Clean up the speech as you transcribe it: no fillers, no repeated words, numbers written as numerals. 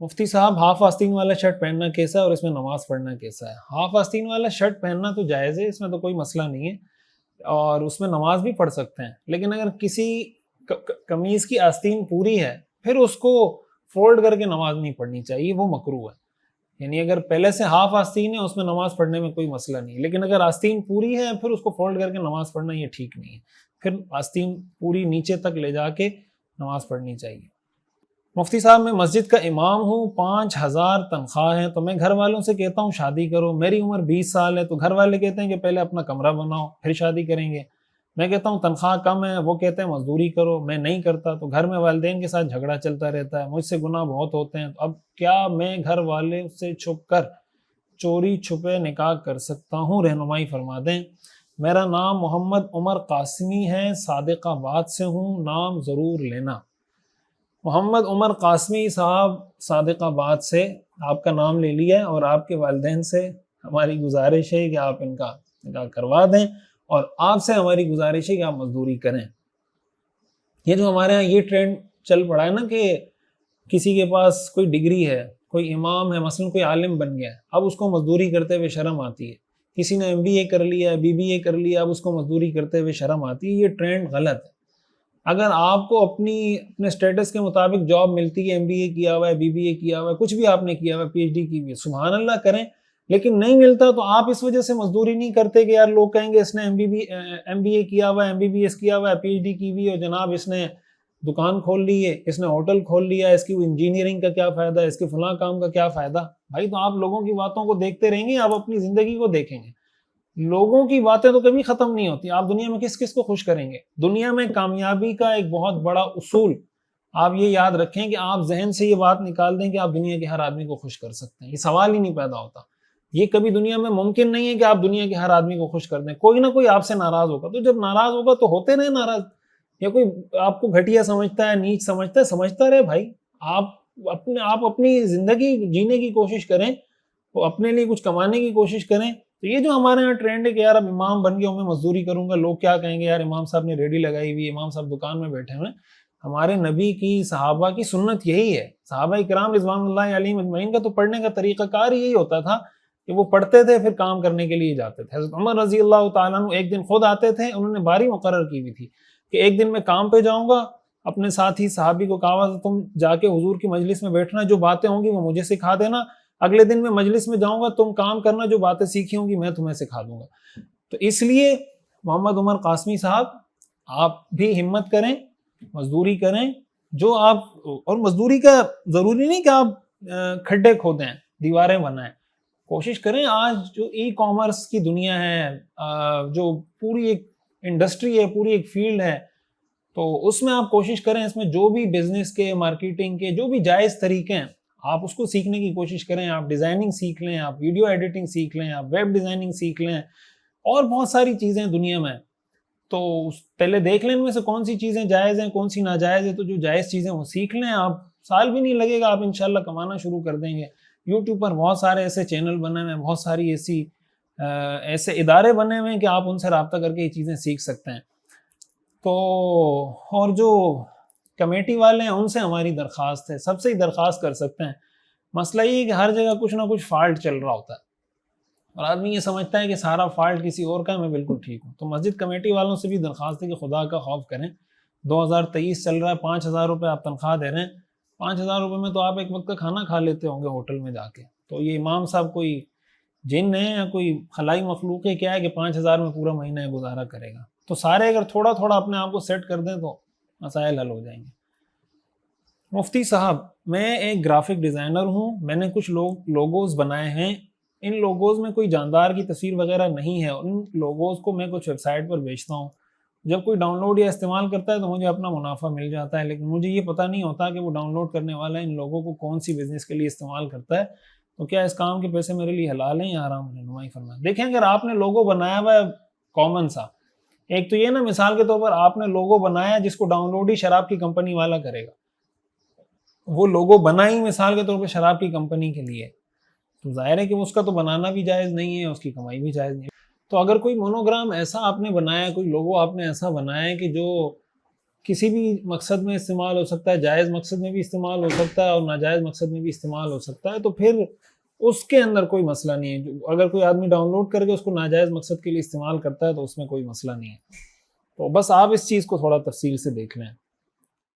مفتی صاحب، ہاف آستین والا شرٹ پہننا کیسا ہے اور اس میں نماز پڑھنا کیسا ہے؟ ہاف آستین والا شرٹ پہننا تو جائز ہے، اس میں تو کوئی مسئلہ نہیں ہے اور اس میں نماز بھی پڑھ سکتے ہیں، لیکن اگر کسی قمیض کی آستین پوری ہے پھر اس کو فولڈ کر کے نماز نہیں پڑھنی چاہیے، وہ مکروہ ہے۔ یعنی اگر پہلے سے ہاف آستین ہے اس میں نماز پڑھنے میں کوئی مسئلہ نہیں ہے، لیکن اگر آستین پوری ہے پھر اس کو فولڈ کر کے نماز پڑھنا یہ ٹھیک نہیں ہے، پھر آستین پوری نیچے تک لے جا کے نماز پڑھنی چاہیے۔ مفتی صاحب، میں مسجد کا امام ہوں، 5,000 تنخواہ ہے، تو میں گھر والوں سے کہتا ہوں شادی کرو، میری عمر 20 سال ہے، تو گھر والے کہتے ہیں کہ پہلے اپنا کمرہ بناؤ پھر شادی کریں گے۔ میں کہتا ہوں تنخواہ کم ہے، وہ کہتے ہیں مزدوری کرو، میں نہیں کرتا، تو گھر میں والدین کے ساتھ جھگڑا چلتا رہتا ہے، مجھ سے گناہ بہت ہوتے ہیں، تو اب کیا میں گھر والے سے چھپ کر چوری چھپے نکاح کر سکتا ہوں؟ رہنمائی فرما دیں۔ میرا نام محمد عمر قاسمی ہے، صادق آباد سے ہوں، نام ضرور لینا۔ محمد عمر قاسمی صاحب، صادق آباد سے آپ کا نام لے لیا اور آپ کے والدین سے ہماری گزارش ہے کہ آپ ان کا نکاح کروا دیں، اور آپ سے ہماری گزارش ہے کہ آپ مزدوری کریں۔ یہ جو ہمارے ہاں یہ ٹرینڈ چل پڑا ہے نا کہ کسی کے پاس کوئی ڈگری ہے، کوئی امام ہے، مثلا کوئی عالم بن گیا ہے، اب اس کو مزدوری کرتے ہوئے شرم آتی ہے۔ کسی نے MBA کر لیا، BBA کر لیا، اب اس کو مزدوری کرتے ہوئے شرم آتی ہے۔ یہ ٹرینڈ غلط ہے۔ اگر آپ کو اپنے سٹیٹس کے مطابق جاب ملتی ہے، MBA کیا ہوا ہے، BBA کیا ہوا ہے، کچھ بھی آپ نے کیا ہوا ہے، PhD کی ہوئی ہے، سبحان اللہ کریں، لیکن نہیں ملتا تو آپ اس وجہ سے مزدوری نہیں کرتے کہ یار لوگ کہیں گے اس نے MBA کیا ہوا ہے، MBBS کیا ہوا ہے، PhD کی ہوئی ہے، اور جناب اس نے دکان کھول لی ہے، اس نے ہوٹل کھول لیا ہے، اس کی انجینئرنگ کا کیا فائدہ ہے، اس کے فلاں کام کا کیا فائدہ؟ بھائی تو آپ لوگوں کی باتوں کو دیکھتے رہیں گے، آپ اپنی زندگی کو دیکھیں گے۔ لوگوں کی باتیں تو کبھی ختم نہیں ہوتی۔ آپ دنیا میں کس کس کو خوش کریں گے؟ دنیا میں کامیابی کا ایک بہت بڑا اصول آپ یہ یاد رکھیں کہ آپ ذہن سے یہ بات نکال دیں کہ آپ دنیا کے ہر آدمی کو خوش کر سکتے ہیں، یہ سوال ہی نہیں پیدا ہوتا۔ یہ کبھی دنیا میں ممکن نہیں ہے کہ آپ دنیا کے ہر آدمی کو خوش کر دیں۔ کوئی نہ کوئی آپ سے ناراض ہوگا، تو جب ناراض ہوگا تو ہوتے رہے ناراض۔ یا کوئی آپ کو گھٹیا سمجھتا ہے، نیچ سمجھتا ہے، سمجھتا رہے بھائی۔ آپ اپنی زندگی جینے کی کوشش کریں، اپنے لیے کچھ کمانے کی کوشش کریں۔ تو یہ جو ہمارے یہاں ٹرینڈ ہے کہ یار اب امام بن گیا ہوں، میں مزدوری کروں گا، لوگ کیا کہیں گے، یار امام صاحب نے ریڈی لگائی ہوئی ہے، امام صاحب دکان میں بیٹھے ہوئے۔ ہمارے نبی کی، صحابہ کی سنت یہی ہے۔ صحابہ کرام رضوان اللہ علیہم اجمعین کا تو پڑھنے کا طریقہ کار یہی ہوتا تھا کہ وہ پڑھتے تھے پھر کام کرنے کے لیے جاتے تھے۔ حضرت عمر رضی اللہ تعالیٰ عنہ ایک دن خود آتے تھے، انہوں نے باری مقرر کی ہوئی تھی کہ ایک دن میں کام پہ جاؤں گا، اپنے ساتھی صحابی کو کہا تھا تم جا کے حضور کی مجلس میں بیٹھنا، جو باتیں ہوں گی وہ مجھے سکھا دینا، اگلے دن میں مجلس میں جاؤں گا، تم کام کرنا، جو باتیں سیکھی ہوں گی میں تمہیں سکھا دوں گا۔ تو اس لیے محمد عمر قاسمی صاحب، آپ بھی ہمت کریں، مزدوری کریں، جو آپ، اور مزدوری کا ضروری نہیں کہ آپ کھڈے کھودیں، دیواریں بنائیں۔ کوشش کریں، آج جو ای کامرس کی دنیا ہے، جو پوری ایک انڈسٹری ہے، پوری ایک فیلڈ ہے، تو اس میں آپ کوشش کریں، اس میں جو بھی بزنس کے، مارکیٹنگ کے جو بھی جائز طریقے ہیں آپ اس کو سیکھنے کی کوشش کریں۔ آپ ڈیزائننگ سیکھ لیں، آپ ویڈیو ایڈیٹنگ سیکھ لیں، آپ ویب ڈیزائننگ سیکھ لیں، اور بہت ساری چیزیں دنیا میں۔ تو پہلے دیکھ لیں ان میں سے کون سی چیزیں جائز ہیں، کون سی ناجائز ہیں، تو جو جائز چیزیں وہ سیکھ لیں۔ آپ سال بھی نہیں لگے گا، آپ انشاءاللہ کمانا شروع کر دیں گے۔ یوٹیوب پر بہت سارے ایسے چینل بنے ہوئے ہیں، بہت ساری ایسے ادارے بنے ہوئے ہیں کہ آپ ان سے رابطہ کر کے یہ چیزیں سیکھ سکتے ہیں۔ تو اور جو کمیٹی والے ہیں ان سے ہماری درخواست ہے، سب سے ہی درخواست کر سکتے ہیں۔ مسئلہ یہ ہے کہ ہر جگہ کچھ نہ کچھ فالٹ چل رہا ہوتا ہے، اور آدمی یہ سمجھتا ہے کہ سارا فالٹ کسی اور کا ہے، میں بالکل ٹھیک ہوں۔ تو مسجد کمیٹی والوں سے بھی درخواست ہے کہ خدا کا خوف کریں۔ 2023 چل رہا ہے، 5,000 روپے آپ تنخواہ دے رہے ہیں، 5,000 روپے میں تو آپ ایک وقت کا کھانا کھا لیتے ہوں گے ہوٹل میں جا کے۔ تو یہ امام صاحب کوئی جن ہے یا کوئی خلائی مخلوق ہے کیا ہے کہ 5,000 میں پورا مہینہ گزارا کرے گا؟ تو سارے اگر تھوڑا تھوڑا اپنے آپ کو سیٹ کر دیں تو مسائل حل ہو جائیں گے۔ مفتی صاحب، میں ایک گرافک ڈیزائنر ہوں، میں نے کچھ لوگوز بنائے ہیں، ان لوگوز میں کوئی جاندار کی تصویر وغیرہ نہیں ہے، ان لوگوز کو میں کچھ ویب سائٹ پر بیچتا ہوں۔ جب کوئی ڈاؤن لوڈ یا استعمال کرتا ہے تو مجھے اپنا منافع مل جاتا ہے، لیکن مجھے یہ پتہ نہیں ہوتا کہ وہ ڈاؤن لوڈ کرنے والا ان لوگوں کو کون سی بزنس کے لیے استعمال کرتا ہے۔ تو کیا اس کام کے پیسے میرے لیے حلال ہیں یا حرام؟ رہنمائی فرمائیں۔ دیکھیں، اگر آپ نے لوگو بنایا ہوا ہے کامن سا، ایک تو یہ نا، مثال کے طور پر آپ نے لوگو بنایا جس کو ڈاؤن لوڈ ہی شراب کی کمپنی والا کرے گا، وہ لوگو بنا ہی مثال کے طور پر شراب کی کمپنی کے لیے، تو ظاہر ہے کہ اس کا تو بنانا بھی جائز نہیں ہے، اس کی کمائی بھی جائز نہیں ہے۔ تو اگر کوئی مونوگرام ایسا آپ نے بنایا ہے، کوئی لوگو آپ نے ایسا بنایا ہے کہ جو کسی بھی مقصد میں استعمال ہو سکتا ہے، جائز مقصد میں بھی استعمال ہو سکتا ہے اور ناجائز مقصد میں بھی استعمال ہو سکتا ہے، تو پھر اس کے اندر کوئی مسئلہ نہیں ہے. اگر کوئی آدمی ڈاؤن لوڈ کر کے اس کو ناجائز مقصد کے لیے استعمال کرتا ہے تو اس میں کوئی مسئلہ نہیں ہے. تو بس آپ اس چیز کو تھوڑا تفصیل سے دیکھ لیں.